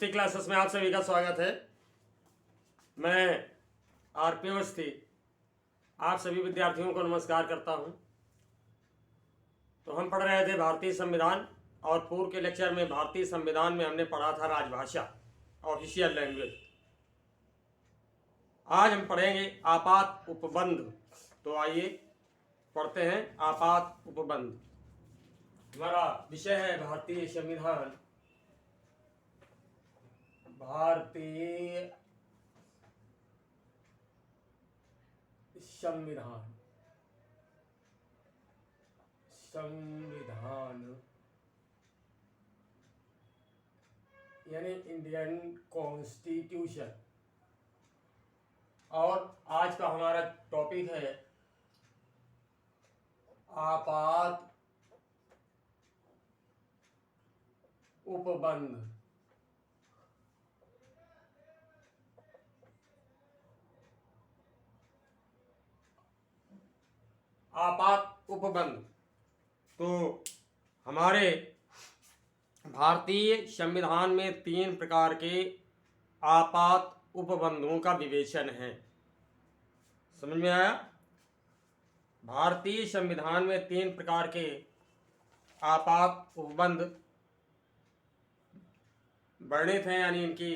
History classes में आप सभी का स्वागत है। मैं आरपी अवस्थी आप सभी विद्यार्थियों को नमस्कार करता हूं। तो हम पढ़ रहे थे भारतीय संविधान और पूर्व के लेक्चर में भारतीय संविधान में हमने पढ़ा था राजभाषा, ऑफिशियल लैंग्वेज। आज हम पढ़ेंगे आपात उपबंध। तो आइए पढ़ते हैं आपात उपबंध। हमारा विषय है भारतीय संविधान। भारतीय संविधान यानी इंडियन कॉन्स्टिट्यूशन। और आज का हमारा टॉपिक है आपात उपबंध। आपात उपबंध। तो हमारे भारतीय संविधान में 3 प्रकार के आपात उपबंधों का विवेचन है। समझ में आया? भारतीय संविधान में 3 प्रकार के आपात उपबंध वर्णित हैं, यानी इनकी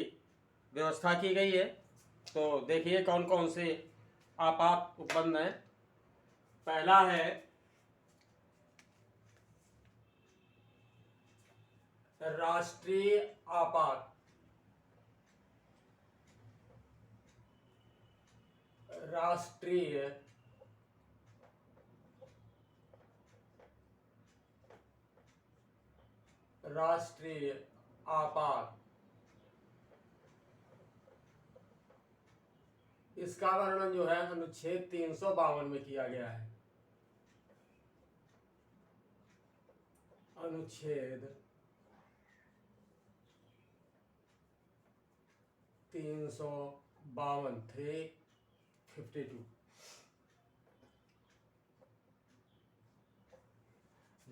व्यवस्था की गई है। तो देखिए कौन कौन से आपात उपबंध हैं। पहला है राष्ट्रीय आपात। राष्ट्रीय आपात। इसका वर्णन जो है अनुच्छेद 352 में किया गया है। अनुच्छेद 352 352।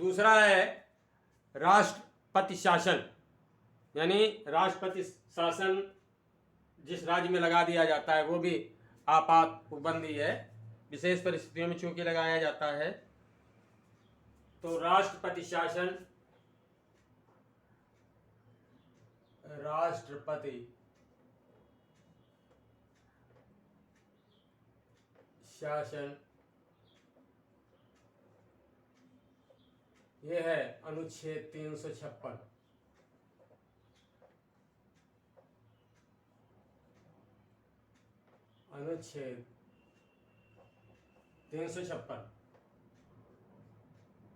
दूसरा है राष्ट्रपति शासन, यानी राष्ट्रपति शासन जिस राज्य में लगा दिया जाता है वो भी आपात उपबंध ही है। विशेष परिस्थितियों में चूंकि लगाया जाता है। तो राष्ट्रपति शासन, राष्ट्रपति शासन, यह है अनुच्छेद 356। अनुच्छेद 356।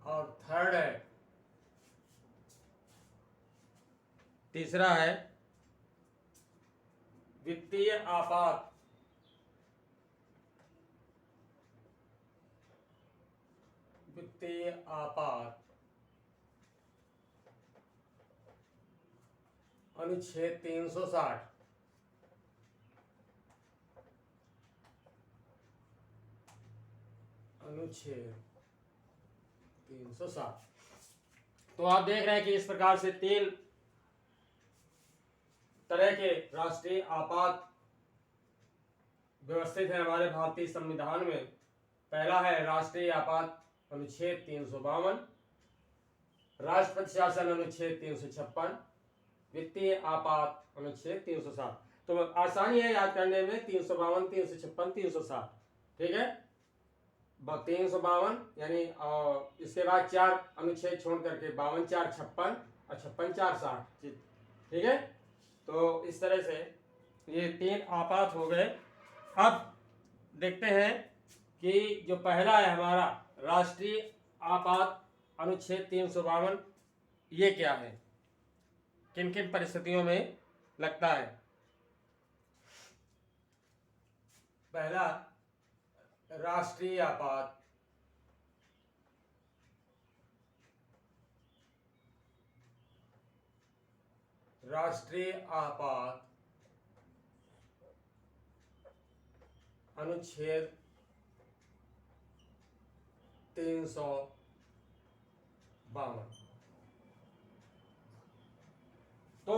और थर्ड है, तीसरा है वित्तीय आपात। वित्तीय आपात अनुच्छेद 360। अनुच्छेद 360। तो आप देख रहे हैं कि इस प्रकार से 3 तरह के राष्ट्रीय आपात व्यवस्थित है हमारे भारतीय संविधान में। पहला है राष्ट्रीय आपात अनुच्छेद 352, राष्ट्रपति शासन अनुच्छेद 356, वित्तीय आपात अनुच्छेद 360। तो आसानी है याद करने में, 352 356 360। ठीक है, 352 यानी इसके बाद 4 अनुच्छेद छोड़ करके 52 4 56 और 56 4 60। ठीक है, तो इस तरह से ये 3 आपात हो गए। अब देखते हैं कि जो पहला है हमारा राष्ट्रीय आपात अनुच्छेद 352, ये क्या है, किन किन परिस्थितियों में लगता है। पहला राष्ट्रीय आपात। राष्ट्रीय आपात अनुच्छेद 352। तो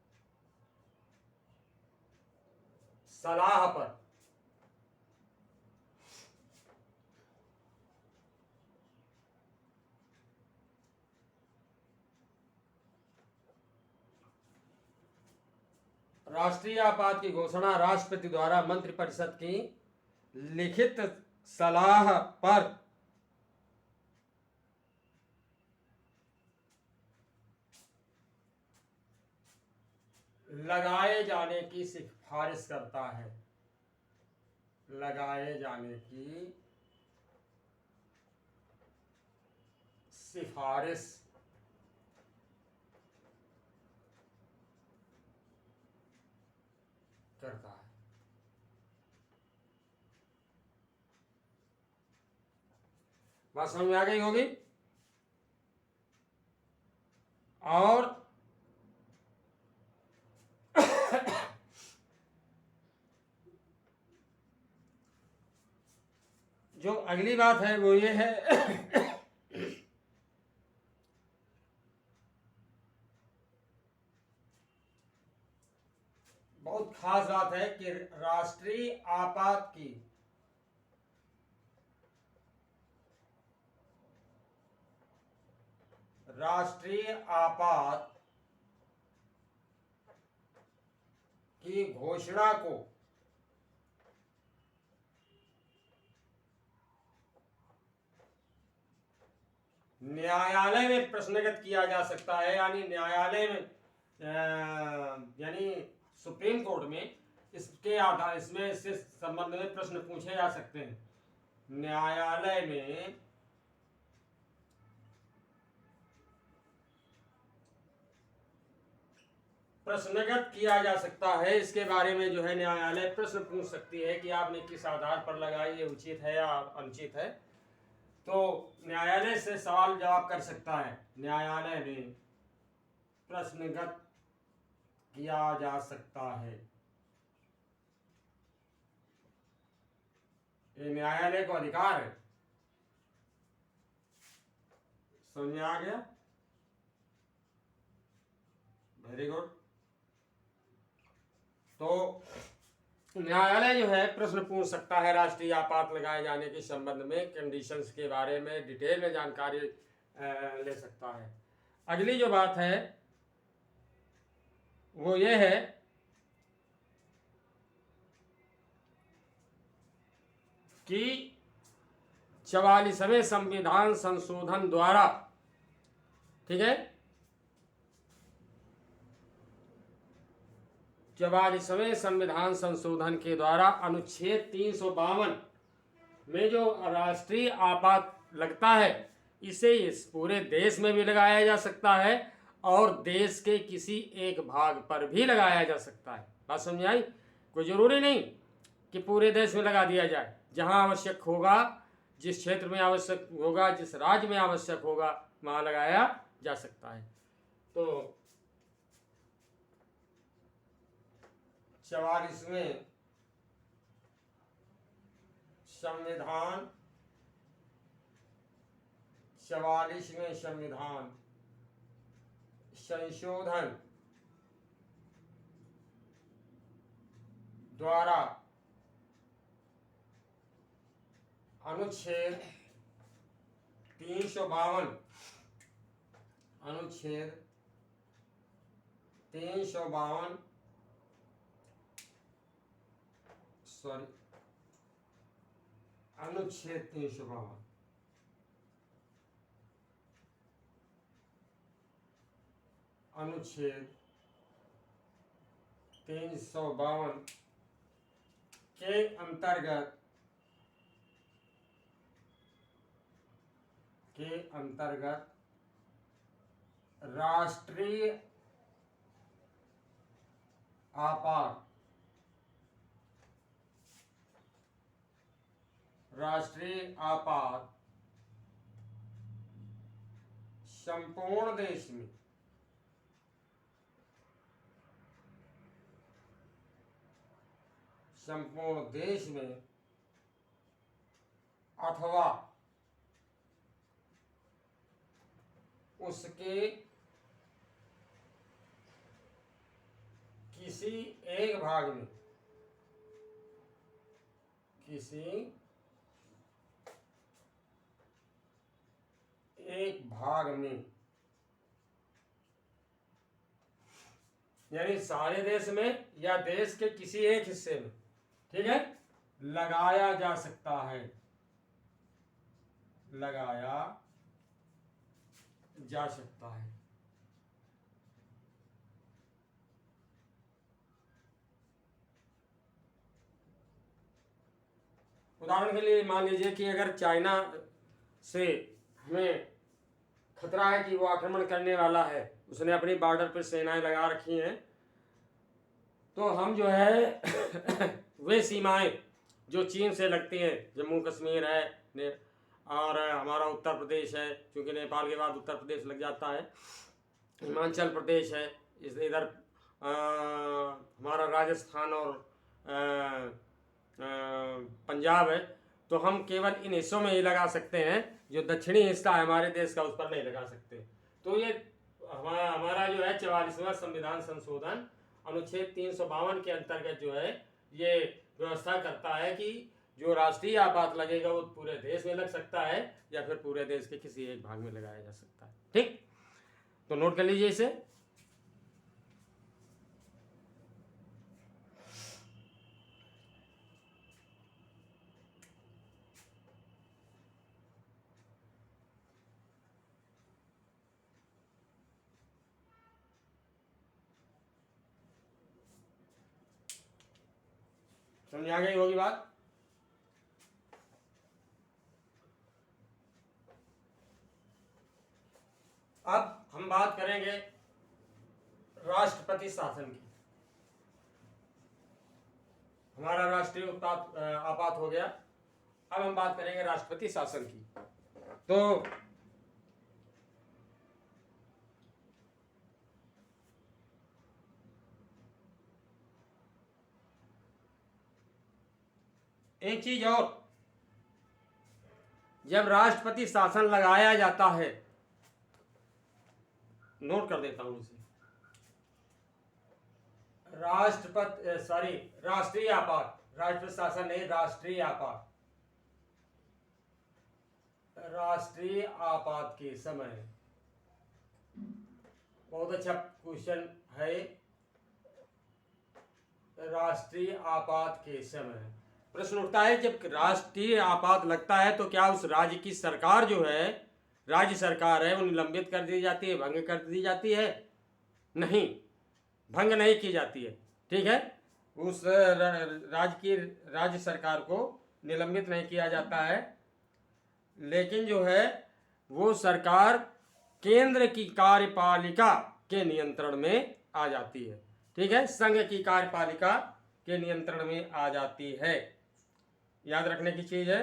सलाह पर राष्ट्रीय आपात की घोषणा राष्ट्रपति द्वारा मंत्रिपरिषद की लिखित सलाह पर लगाए जाने की सिफारिश करता है। लगाए जाने की सिफारिश करता है। बात समझ में आ गई होगी। और जो अगली बात है वो ये है बहुत खास बात है कि राष्ट्रीय आपात की घोषणा को न्यायालय में प्रश्नगत किया जा सकता है, यानी न्यायालय में यानी सुप्रीम कोर्ट में इसके आधार इससे संबंध में प्रश्न पूछे जा सकते हैं। न्यायालय में प्रश्नगत किया जा सकता है। इसके बारे में जो है न्यायालय प्रश्न पूछ सकती है कि आपने किस आधार पर लगाई, ये उचित है या अनुचित है। तो न्यायालय से सवाल जवाब कर सकता है। न्यायालय में प्रश्नगत किया जा सकता है। ये न्यायालय को अधिकार है। समझ में आ गया? Very good. तो न्यायालय जो है प्रश्न पूछ सकता है राष्ट्रीय आपात लगाए जाने के संबंध में, कंडीशंस के बारे में डिटेल में जानकारी ले सकता है। अगली जो बात है वो ये है कि 44वें संविधान संशोधन द्वारा, ठीक है, 44वें संविधान संशोधन के द्वारा अनुच्छेद 352 में जो राष्ट्रीय आपात लगता है, इसे इस पूरे देश में भी लगाया जा सकता है और देश के किसी एक भाग पर भी लगाया जा सकता है। बात समझ आई? कोई जरूरी नहीं कि पूरे देश में लगा दिया जाए। जहां आवश्यक होगा, जिस क्षेत्र में आवश्यक होगा, जिस राज्य में आवश्यक होगा, वहां लगाया जा सकता है। तो 44वें संविधान संशोधन द्वारा अनुच्छेद 352 अनुच्छेद 352 अनुच्छेद 352 अनुच्छेद 352 के अंतर्गत राष्ट्रीय आपात संपूर्ण देश में अथवा उसके किसी एक भाग में किसी एक भाग में, यानी सारे देश में या देश के किसी एक हिस्से में, ठीक है, लगाया जा सकता है, लगाया जा सकता है। उदाहरण के लिए मान लीजिए कि अगर चाइना से हमें खतरा है कि वो आक्रमण करने वाला है, उसने अपनी बॉर्डर पर सेनाएं लगा रखी हैं, तो हम जो है वे सीमाएं जो चीन से लगती हैं, जम्मू कश्मीर है और हमारा उत्तर प्रदेश है, क्योंकि नेपाल के बाद उत्तर प्रदेश लग जाता है, हिमाचल प्रदेश है, इधर हमारा राजस्थान और पंजाब है, तो हम केवल इन हिस्सों में ही लगा सकते हैं, जो दक्षिणी हिस्सा है हमारे देश का उस पर नहीं लगा सकते। तो ये हमारा जो है 44वां संविधान संशोधन अनुच्छेद 352 के अंतर्गत जो है ये व्यवस्था करता है कि जो राष्ट्रीय आपात लगेगा वो पूरे देश में लग सकता है या फिर पूरे देश के किसी एक भाग में लगाया जा सकता है। ठीक, तो नोट कर लीजिए इसे। समझ आ गई होगी बात। अब हम बात करेंगे राष्ट्रपति शासन की। हमारा राष्ट्रीय आपात हो गया, अब हम बात करेंगे राष्ट्रपति शासन की। तो एक चीज और, जब राष्ट्रपति शासन लगाया जाता है, नोट कर देता हूं इसे, राष्ट्रीय आपात, राष्ट्रपति शासन नहीं, राष्ट्रीय आपात, राष्ट्रीय आपात के समय, बहुत अच्छा क्वेश्चन है, राष्ट्रीय आपात के समय प्रश्न उठता है, जब राष्ट्रीय आपात लगता है तो क्या उस राज्य की सरकार जो है, राज्य सरकार है, वो निलंबित कर दी जाती है, भंग कर दी जाती है? नहीं, भंग नहीं की जाती है। ठीक है, उस राज्य सरकार को निलंबित नहीं किया जाता है, लेकिन जो है वो सरकार केंद्र की कार्यपालिका के नियंत्रण में आ जाती है। ठीक है, संघ की कार्यपालिका के नियंत्रण में आ जाती है। याद रखने की चीज है।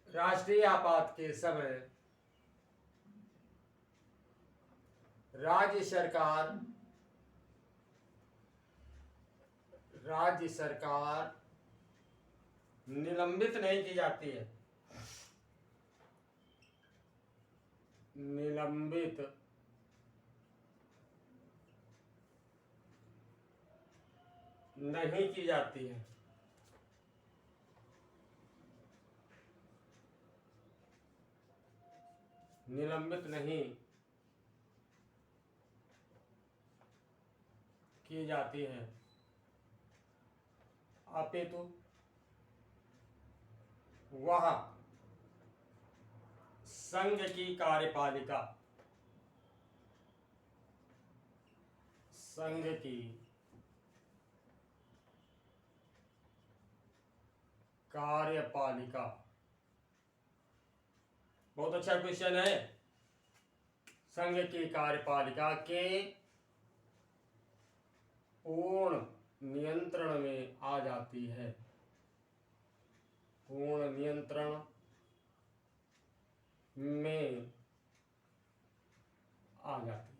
राष्ट्रीय आपात के समय राज्य सरकार निलंबित नहीं की जाती है, निलंबित नहीं की जाती है। निलंबित नहीं की जाती है, अपितु वह संघ की कार्यपालिका, संघ की कार्यपालिका, बहुत अच्छा क्वेश्चन है, संघ की कार्यपालिका के पूर्ण नियंत्रण में आ जाती है, पूर्ण नियंत्रण में आ जाती है।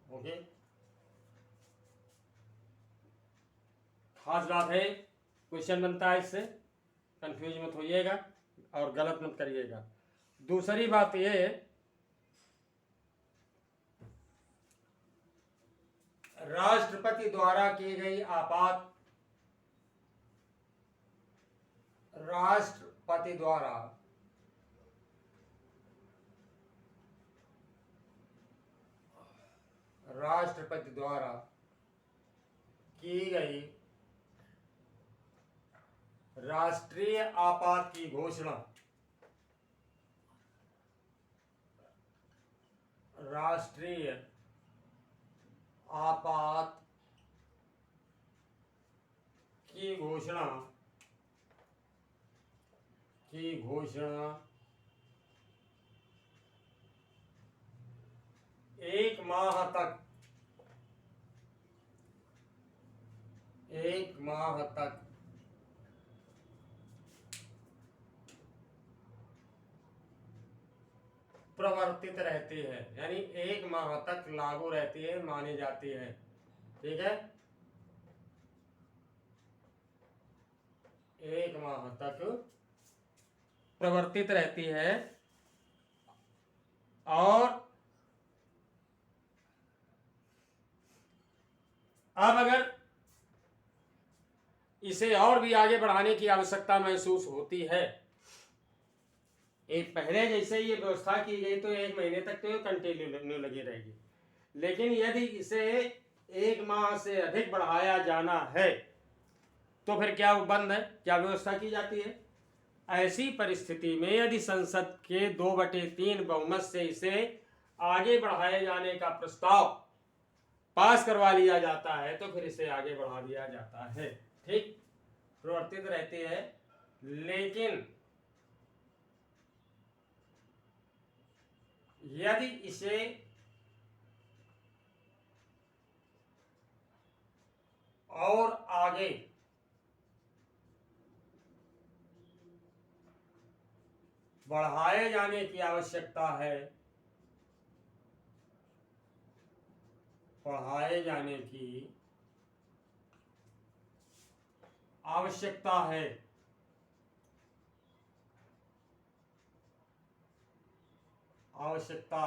ओके, खास बात है, क्वेश्चन बनता है इससे, कंफ्यूज मत होइएगा और गलत मत करिएगा। दूसरी बात यह है राष्ट्रपति द्वारा की गई राष्ट्रपति द्वारा की गई राष्ट्रीय आपात की घोषणा राष्ट्रीय आपात की घोषणा 1 माह तक प्रवर्तित रहती है, यानी 1 माह तक लागू रहती है, मानी जाती है। ठीक है, 1 माह तक प्रवर्तित रहती है। और अब अगर इसे और भी आगे बढ़ाने की आवश्यकता महसूस होती है, एक पहले जैसे ये व्यवस्था की गई तो 1 महीने तक तो कंटिन्यू लगी रहेगी, लेकिन यदि इसे 1 माह से अधिक बढ़ाया जाना है तो फिर क्या वो बंद है, क्या व्यवस्था की जाती है? ऐसी परिस्थिति में यदि संसद के 2/3 बहुमत से इसे आगे बढ़ाए जाने का प्रस्ताव पास करवा लिया जाता है तो फिर इसे आगे बढ़ा दिया जाता है। ठीक, प्रवर्तित रहती है, लेकिन यदि इसे और आगे बढ़ाए जाने की आवश्यकता है, बढ़ाए जाने की आवश्यकता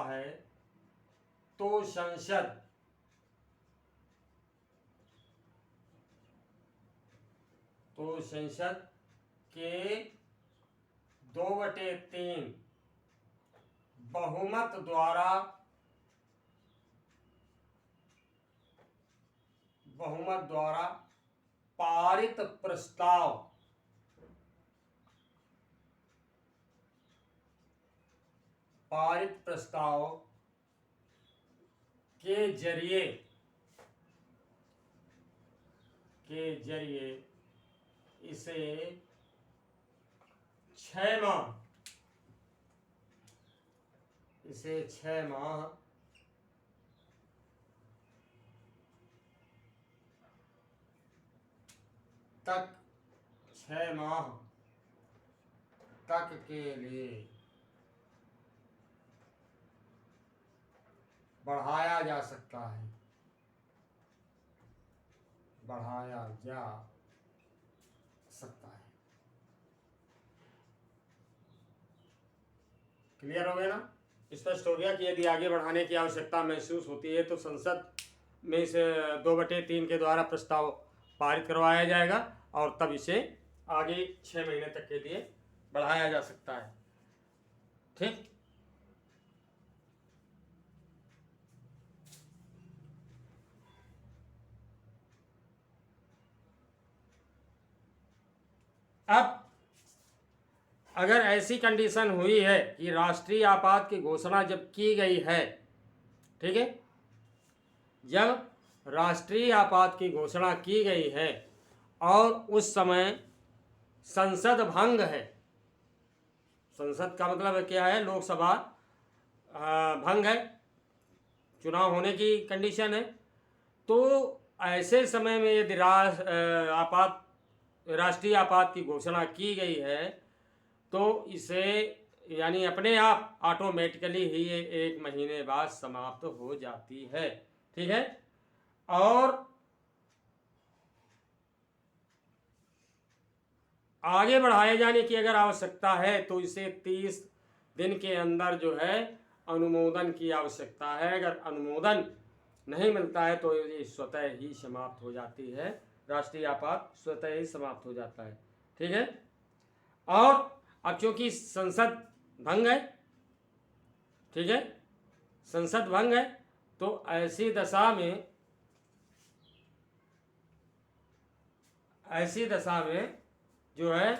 है, तो संसद के 2/3 बहुमत द्वारा पारित प्रस्ताव के जरिए इसे 6 माह तक के लिए बढ़ाया जा सकता है, क्लियर हो गया ना? स्पष्ट हो गया कि यदि आगे बढ़ाने की आवश्यकता महसूस होती है तो संसद में इसे 2/3 के द्वारा प्रस्ताव पारित करवाया जाएगा और तब इसे आगे 6 महीने तक के लिए बढ़ाया जा सकता है। ठीक, अब अगर ऐसी कंडीशन हुई है कि राष्ट्रीय आपात की घोषणा जब की गई है, ठीक है, जब राष्ट्रीय आपात की घोषणा की गई है और उस समय संसद भंग है, संसद का मतलब क्या है, लोकसभा भंग है, चुनाव होने की कंडीशन है, तो ऐसे समय में यदि राष्ट्रीय आपात की घोषणा की गई है तो इसे यानी अपने आप ऑटोमेटिकली ही ये 1 महीने बाद समाप्त हो जाती है। ठीक है, और आगे बढ़ाए जाने की अगर आवश्यकता है तो इसे 30 दिन के अंदर जो है अनुमोदन की आवश्यकता है। अगर अनुमोदन नहीं मिलता है तो ये स्वतः ही समाप्त हो जाती है, राष्ट्रीय आपात स्वतः ही समाप्त हो जाता है। ठीक है। और अब चूंकि संसद भंग है, ठीक है, संसद भंग है, तो ऐसी दशा में जो है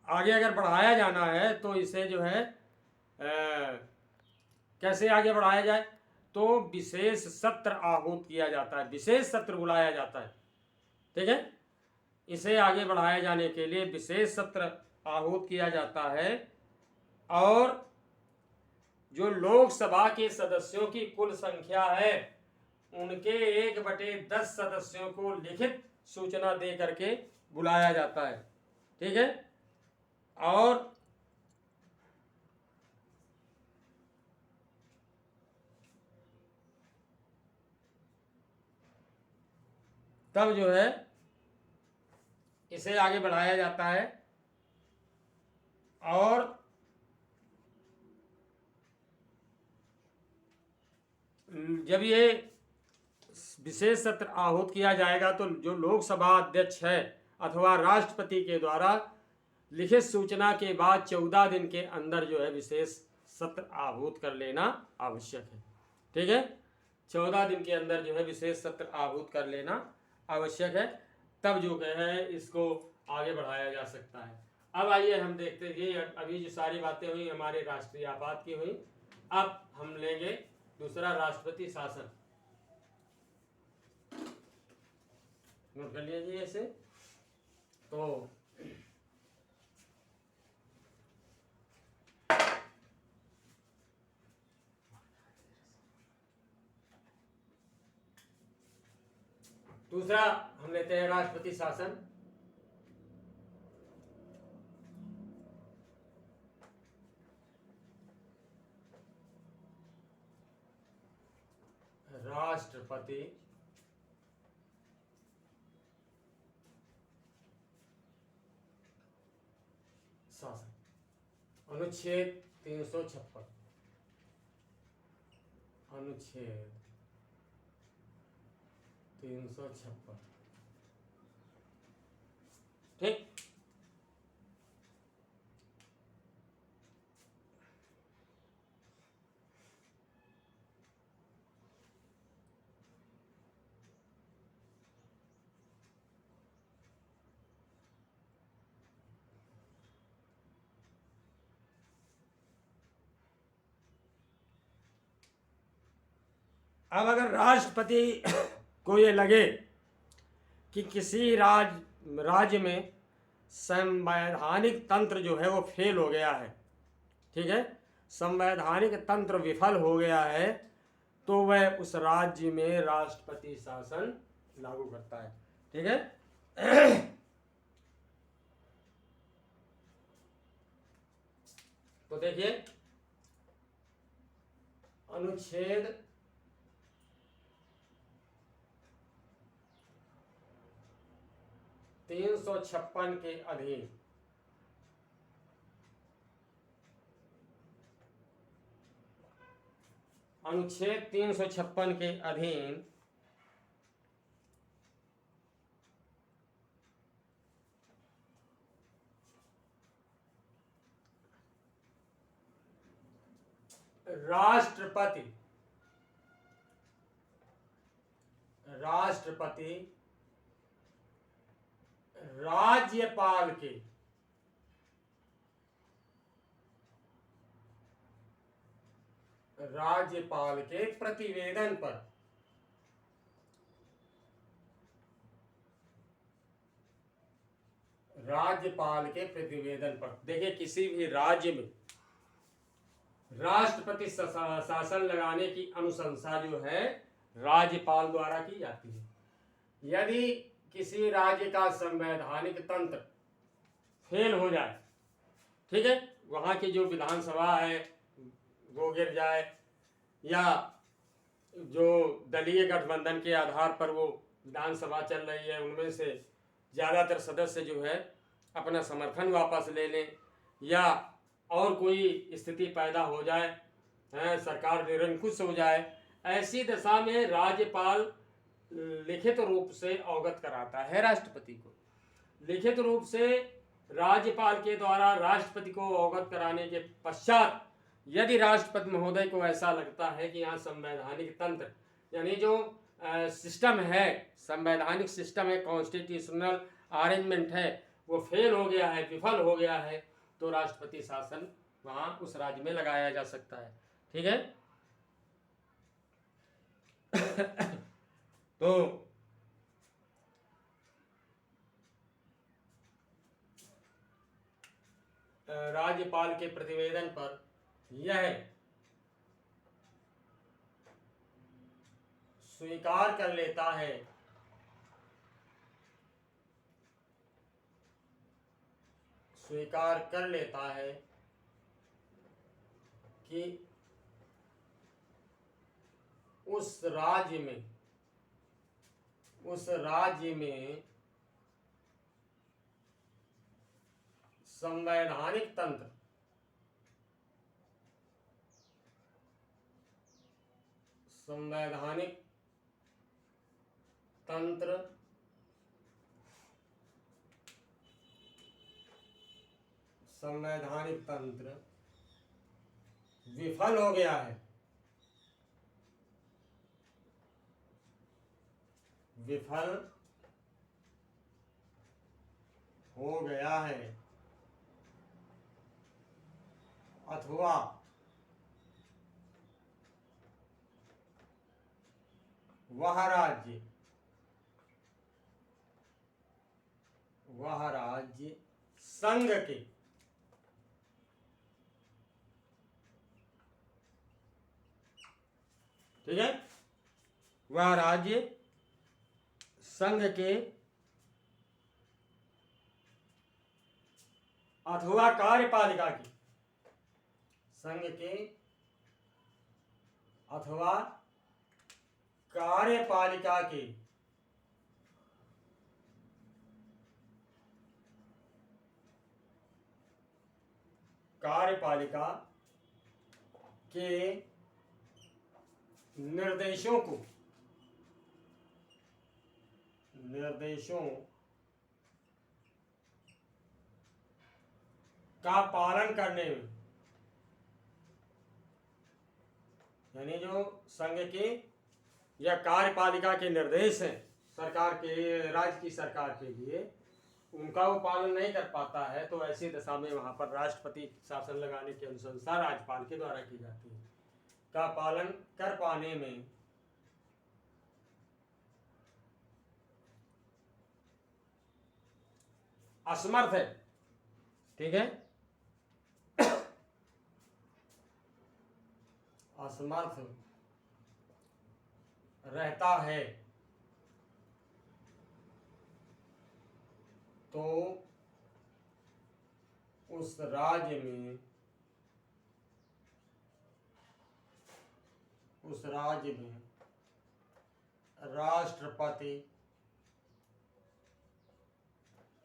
आगे अगर बढ़ाया जाना है तो इसे जो है कैसे आगे बढ़ाया जाए, तो विशेष सत्र आहूत किया जाता है, विशेष सत्र बुलाया जाता है। ठीक है। इसे आगे बढ़ाए जाने के लिए विशेष सत्र आहूत किया जाता है, और जो लोकसभा के सदस्यों की कुल संख्या है उनके 1/10 सदस्यों को लिखित सूचना दे करके बुलाया जाता है। ठीक है। और तब जो है इसे आगे बढ़ाया जाता है, और जब ये विशेष सत्र आहूत किया जाएगा तो जो लोकसभा अध्यक्ष है अथवा राष्ट्रपति के द्वारा लिखित सूचना के बाद 14 दिन के अंदर जो है विशेष सत्र आहूत कर लेना आवश्यक है। ठीक है। 14 दिन के अंदर जो है विशेष सत्र आहूत कर लेना आवश्यक है, तब जो है इसको आगे बढ़ाया जा सकता है। अब आइए हम देखते हैं, ये अभी जो सारी बातें हुई हमारे राष्ट्रीय आपात की हुई। अब हम लेंगे दूसरा राष्ट्रपति शासन। नोट कर लीजिए इसे। तो दूसरा हम लेते हैं राष्ट्रपति शासन। राष्ट्रपति शासन अनुच्छेद 356, अनुच्छेद 356। ठीक। अब अगर राष्ट्रपति को ये लगे कि किसी राज्य में संवैधानिक तंत्र जो है वो फेल हो गया है, ठीक है, संवैधानिक तंत्र विफल हो गया है, तो वह उस राज्य में राष्ट्रपति शासन लागू करता है। ठीक है। तो देखिए अनुच्छेद 356 के अधीन अनुच्छेद 356 के अधीन राष्ट्रपति राज्यपाल के प्रतिवेदन पर देखिए किसी भी राज्य में राष्ट्रपति शासन लगाने की अनुशंसा जो है राज्यपाल द्वारा की जाती है। यदि किसी राज्य का संवैधानिक तंत्र फेल हो जाए, ठीक है, वहां की जो विधानसभा है वो गिर जाए, या जो दलीय गठबंधन के आधार पर वो विधानसभा चल रही है उनमें से ज़्यादातर सदस्य जो है अपना समर्थन वापस ले लें, या और कोई स्थिति पैदा हो जाए सरकार निरंकुश हो जाए, ऐसी दशा में राज्यपाल लिखित रूप से अवगत कराता है राष्ट्रपति को। लिखित रूप से राज्यपाल के द्वारा राष्ट्रपति को अवगत कराने के पश्चात यदि राष्ट्रपति महोदय को ऐसा लगता है कि यहाँ संवैधानिक तंत्र यानी जो सिस्टम है, संवैधानिक सिस्टम है, कॉन्स्टिट्यूशनल अरेंजमेंट है, वो फेल हो गया है, विफल हो गया है, तो राष्ट्रपति शासन वहाँ उस राज्य में लगाया जा सकता है। ठीक है। तो राज्यपाल के प्रतिवेदन पर यह स्वीकार कर लेता है कि उस राज्य में संवैधानिक तंत्र विफल हो गया है, अथवा वह राज्य संघ के ठीक है, वह राज्य संघ के अथवा कार्यपालिका की, संघ के अथवा कार्यपालिका के निर्देशों का पालन करने में, यानी जो संघ के या कार्यपालिका के निर्देश हैं सरकार के, राज्य की सरकार के लिए, उनका वो पालन नहीं कर पाता है, तो ऐसी दशा में वहां पर राष्ट्रपति शासन लगाने की अनुशंसा राज्यपाल के द्वारा की जाती है। का पालन कर पाने में असमर्थ है। ठीक है, असमर्थ रहता है तो उस राज्य में राष्ट्रपति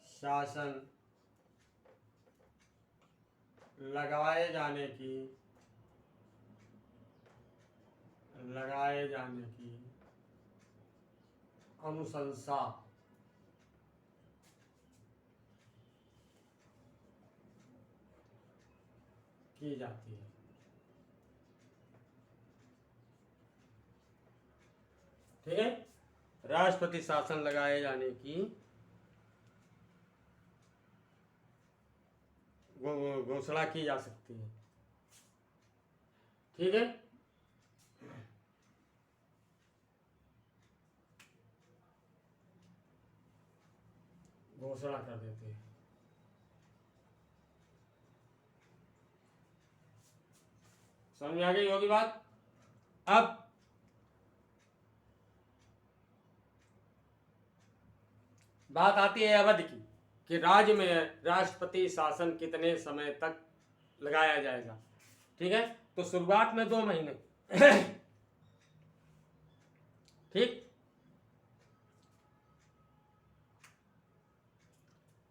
शासन लगाए जाने की अनुशंसा की जाती है। ठीक है, राष्ट्रपति शासन लगाए जाने की घोषणा की जा सकती है। ठीक है, घोषणा कर देते हैं। समझ आ गई होगी बात। अब बात आती है अवधि की कि राज्य में राष्ट्रपति शासन कितने समय तक लगाया जाएगा। ठीक है, तो शुरुआत में 2 महीने ठीक,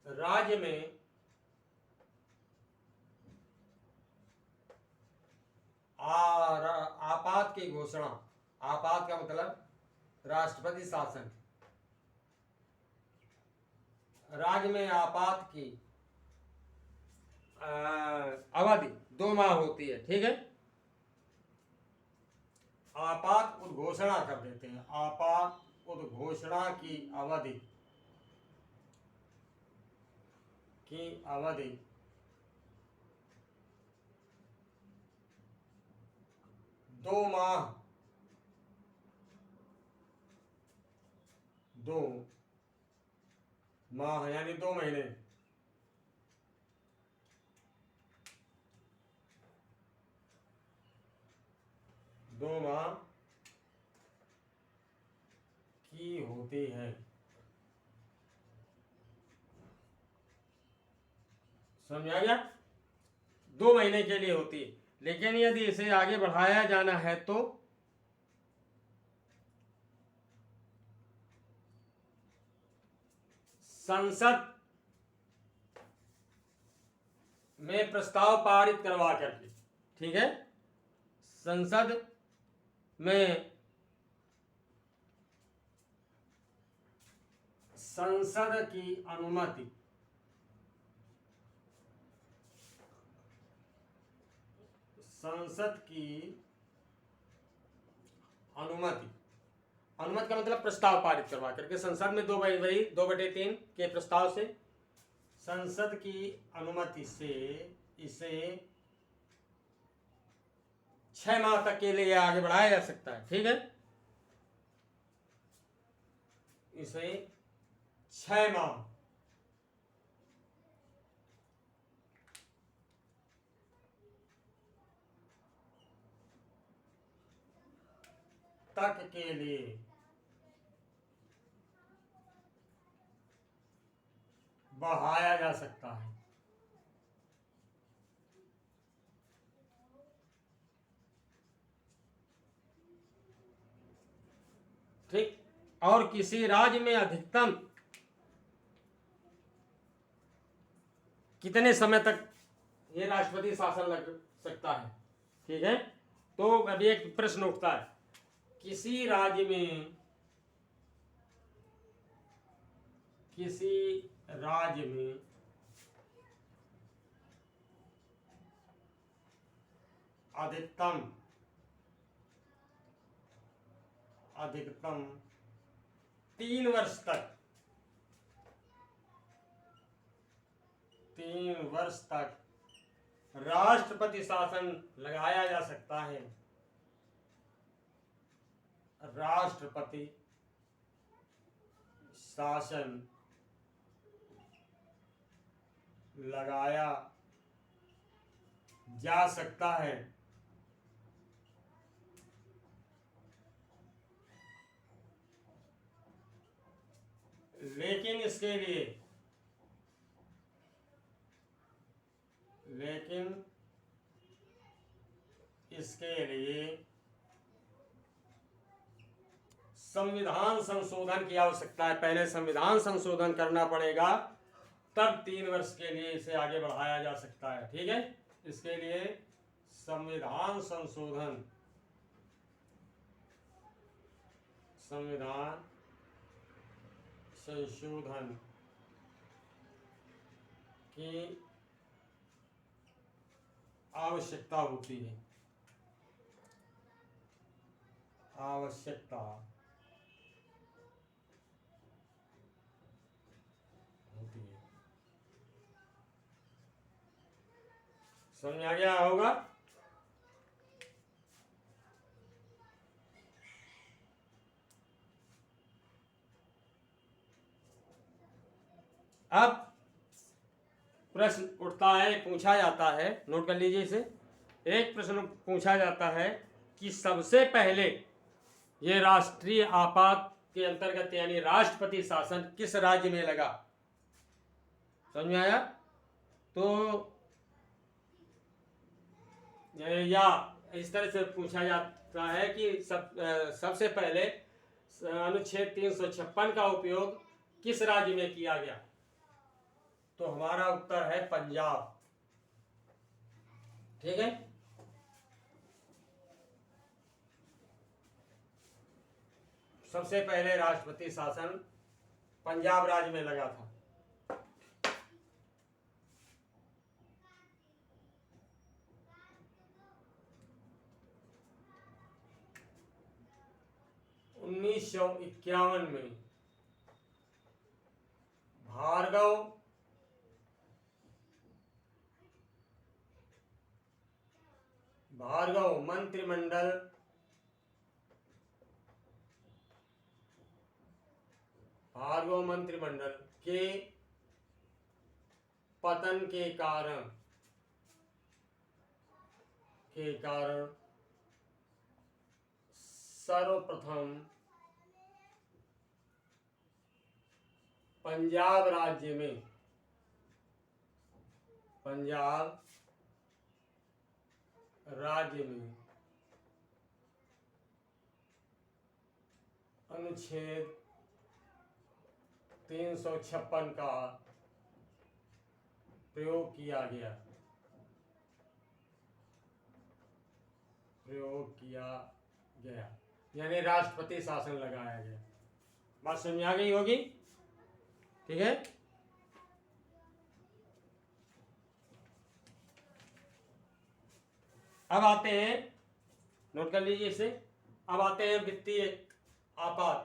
राज्य में की घोषणा, आपात का मतलब राष्ट्रपति शासन, राज्य में आपात की अवधि 2 माह होती है, ठीक है। आपात उद्घोषणा कर देते हैं, आपात उद्घोषणा की अवधि 2 माह, 2 माह यानी 2 महीने, दो माह की होती है। समझ आ गया? 2 महीने के लिए होती है, लेकिन यदि इसे आगे बढ़ाया जाना है तो संसद में प्रस्ताव पारित करवा करके, ठीक है, संसद में संसद की अनुमति, संसद की अनुमति, अनुमति का मतलब प्रस्ताव पारित करवा करके, संसद में 2/3 के प्रस्ताव से संसद की अनुमति से इसे 6 माह तक के लिए आगे बढ़ाया जा सकता है, ठीक है। इसे 6 माह तक के लिए बढ़ाया जा सकता है। ठीक, और किसी राज्य में अधिकतम कितने समय तक ये राष्ट्रपति शासन लग सकता है, ठीक है। तो अभी एक प्रश्न उठता है, किसी राज्य में अधिकतम 3 वर्ष तक, 3 वर्ष तक राष्ट्रपति शासन लगाया जा सकता है। राष्ट्रपति शासन लगाया जा सकता है। लेकिन इसके लिए संविधान संशोधन की आवश्यकता है। पहले संविधान संशोधन करना पड़ेगा, तब 3 वर्ष के लिए इसे आगे बढ़ाया जा सकता है, ठीक है। इसके लिए संविधान संशोधन की आवश्यकता होती है। समझ आ गया होगा? अब प्रश्न उठता है, पूछा जाता है, नोट कर लीजिए इसे। एक प्रश्न पूछा जाता है कि सबसे पहले ये राष्ट्रीय आपात के अंतर्गत यानी राष्ट्रपति शासन किस राज्य में लगा? समझ में आया? तो या इस तरह से पूछा जाता है कि सबसे पहले अनुच्छेद 356 का उपयोग किस राज्य में किया गया? तो हमारा उत्तर है पंजाब, ठीक है। सबसे पहले राष्ट्रपति शासन पंजाब राज्य में लगा था। उन्नीस सौ इक्यावन में भार्गव मंत्रिमंडल के पतन के कारण सर्वप्रथम पंजाब राज्य में अनुच्छेद 356 का प्रयोग किया गया, यानी राष्ट्रपति शासन लगाया गया। बात समझ आ गई होगी? ठीक है। अब आते हैं, नोट कर लीजिए इसे, अब आते हैं वित्तीय आपात।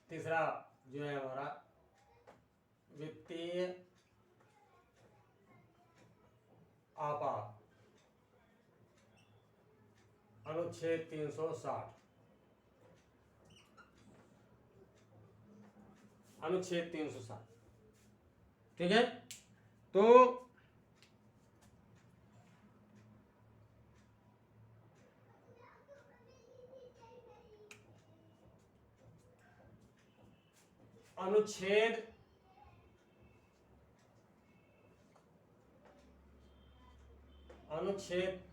तीसरा जो है हमारा वित्तीय आपात, अनुच्छेद 360। अनुच्छेद 360, ठीक है। तो अनुच्छेद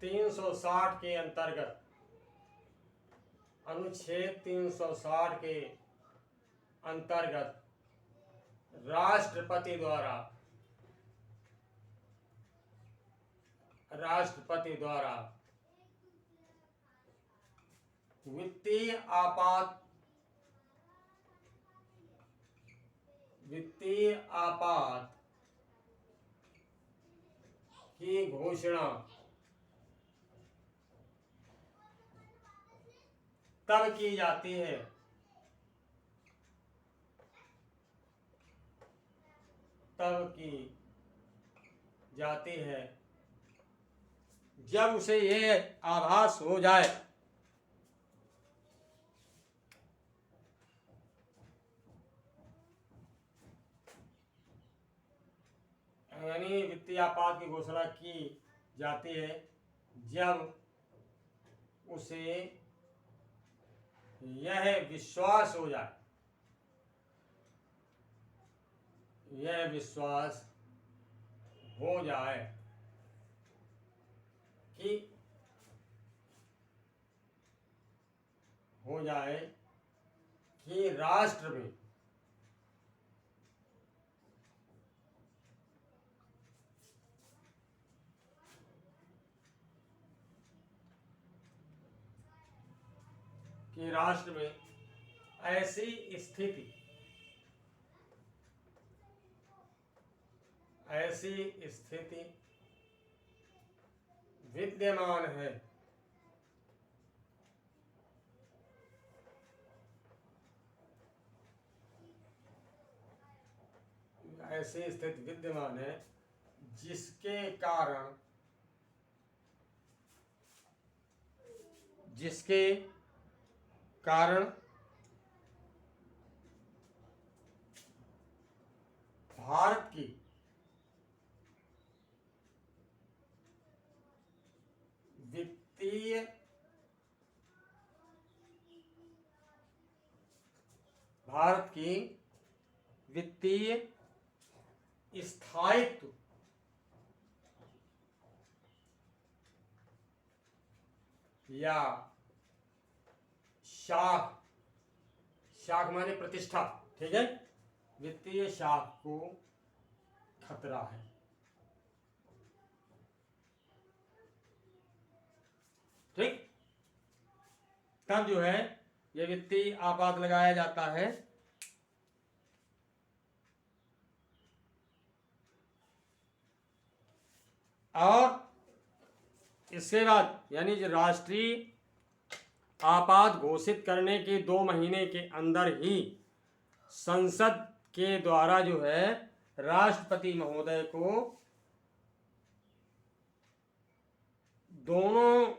360 के अंतर्गत, अनुच्छेद 360 के अंतर्गत राष्ट्रपति द्वारा वित्तीय आपात की घोषणा तब की जाती है जब उसे यह आभास हो जाए यानी वित्तीय आपात की घोषणा की जाती है जब उसे यह विश्वास हो जाए कि राष्ट्र में ऐसी स्थिति विद्यमान है जिसके कारण भारत की वित्तीय स्थायित्व या शाख माने प्रतिष्ठा, ठीक है, वित्तीय शाख को खतरा है। ठीक, तब जो है ये वित्तीय आपात लगाया जाता है। और इसके बाद यानी जो राष्ट्रीय आपात घोषित करने के 2 महीने के अंदर ही संसद के द्वारा जो है राष्ट्रपति महोदय को दोनों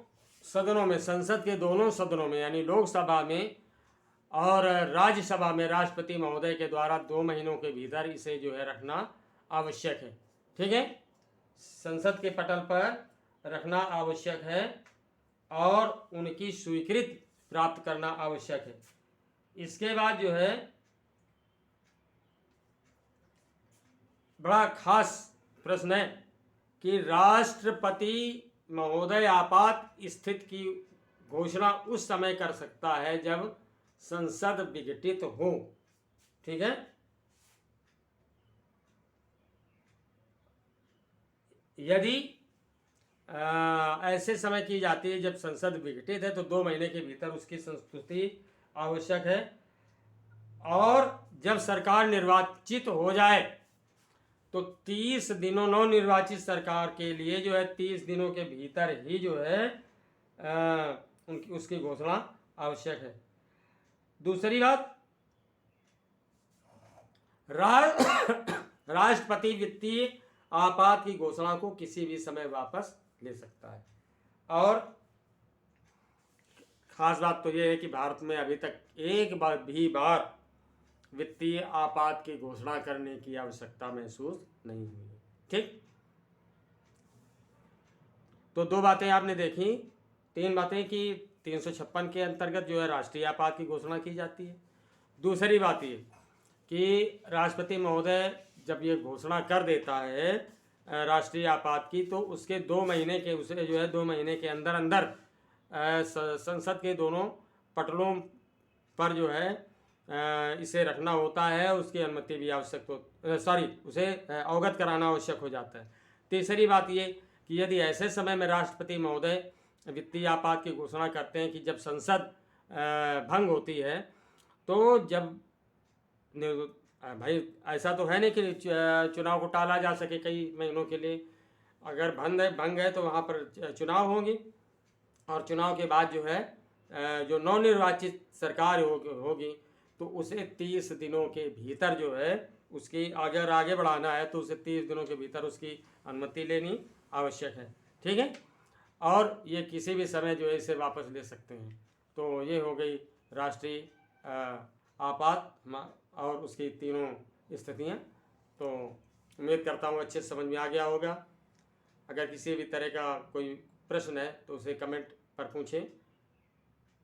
सदनों में, संसद के दोनों सदनों में यानी लोकसभा में और राज्यसभा में राष्ट्रपति महोदय के द्वारा 2 महीनों के भीतर इसे जो है रखना आवश्यक है। ठीक है, संसद के पटल पर रखना आवश्यक है और उनकी स्वीकृति प्राप्त करना आवश्यक है। इसके बाद जो है बड़ा खास प्रश्न है कि राष्ट्रपति महोदय आपात स्थिति की घोषणा उस समय कर सकता है जब संसद विघटित हो। ठीक है, यदि ऐसे समय की जाती है जब संसद विघटित है तो 2 महीने के भीतर उसकी संस्तुति आवश्यक है। और जब सरकार निर्वाचित हो जाए तो 30 दिनों, नवनिर्वाचित सरकार के लिए जो है 30 दिनों के भीतर ही जो है उसकी घोषणा आवश्यक है। दूसरी बात, राष्ट्रपति वित्तीय आपात की घोषणा को किसी भी समय वापस ले सकता है। और खास बात तो यह है कि भारत में अभी तक एक बार वित्तीय आपात की घोषणा करने की आवश्यकता महसूस नहीं हुई। ठीक, तो 2 बातें आपने देखी, 3 बातें कि 356 के अंतर्गत जो है राष्ट्रीय आपात की घोषणा की जाती है। दूसरी बात ये कि राष्ट्रपति महोदय जब ये घोषणा कर देता है राष्ट्रीय आपात की तो उसके 2 महीने के उसे जो है 2 महीने के अंदर अंदर संसद के दोनों पटलों पर जो है इसे रखना होता है, उसकी अनुमति भी आवश्यक उसे अवगत कराना आवश्यक हो जाता है। तीसरी बात ये कि यदि ऐसे समय में राष्ट्रपति महोदय वित्तीय आपात की घोषणा करते हैं कि जब संसद भंग होती है तो जब भाई ऐसा तो है नहीं कि चुनाव को टाला जा सके कई महीनों के लिए, अगर भंग है तो वहाँ पर चुनाव होंगे और चुनाव के बाद जो है जो नवनिर्वाचित सरकार होगी तो उसे 30 दिनों के भीतर जो है उसकी अगर आगे बढ़ाना है तो उसे 30 दिनों के भीतर उसकी अनुमति लेनी आवश्यक है। ठीक है, और ये किसी भी समय जो है इसे वापस ले सकते हैं। तो ये हो गई राष्ट्रीय आपात और उसकी तीनों स्थितियाँ। तो उम्मीद करता हूँ अच्छे समझ में आ गया होगा। अगर किसी भी तरह का कोई प्रश्न है तो उसे कमेंट पर पूछें,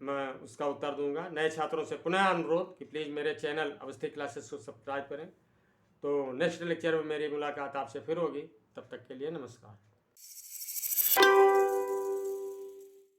मैं उसका उत्तर दूंगा। नए छात्रों से पुनः अनुरोध कि प्लीज़ मेरे चैनल अवस्थी क्लासेस को सब्सक्राइब करें। तो नेक्स्ट लेक्चर में मेरी मुलाकात आपसे फिर होगी, तब तक के लिए नमस्कार।